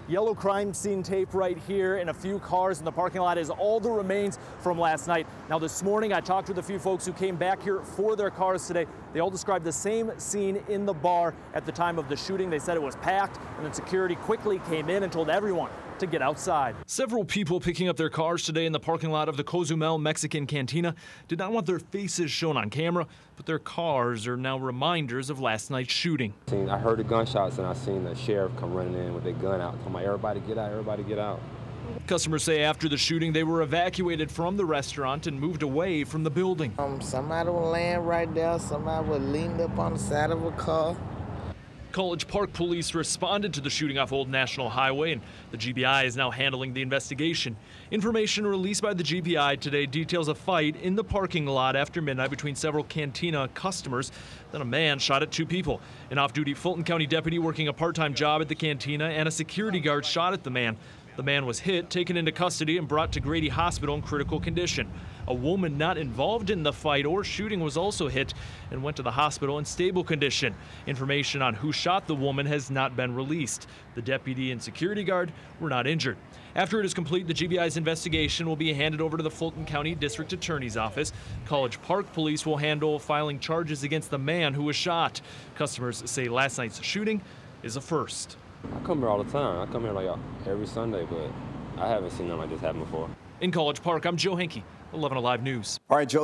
Yellow crime scene tape right here, and a few cars in the parking lot is all the remains from last night. Now this morning I talked with a few folks who came back here for their cars today. They all described the same scene in the bar at the time of the shooting. They said it was packed, and then security quickly came in and told everyone to get outside. Several people picking up their cars today in the parking lot of the Cozumel Mexican Cantina did not want their faces shown on camera, but their cars are now reminders of last night's shooting. I heard the gunshots and I seen the sheriff come running in with their gun out, telling everybody get out, everybody get out. Customers say after the shooting they were evacuated from the restaurant and moved away from the building. Somebody was laying right there, somebody was leaned up on the side of a car. College Park police responded to the shooting off Old National Highway, and the GBI is now handling the investigation. Information released by the GBI today details a fight in the parking lot after midnight between several Cantina customers. Then a man shot at two people. An off-duty Fulton County deputy working a part-time job at the Cantina and a security guard shot at the man. The man was hit, taken into custody, and brought to Grady Hospital in critical condition. A woman not involved in the fight or shooting was also hit and went to the hospital in stable condition. Information on who shot the woman has not been released. The deputy and security guard were not injured. After it is complete, the GBI's investigation will be handed over to the Fulton County District Attorney's Office. College Park police will handle filing charges against the man who was shot. Customers say last night's shooting is a first. I come here all the time. I come here like every Sunday, but I haven't seen nothing like this happen before. In College Park, I'm Joe Henke, 11 Alive News. All right, Joe.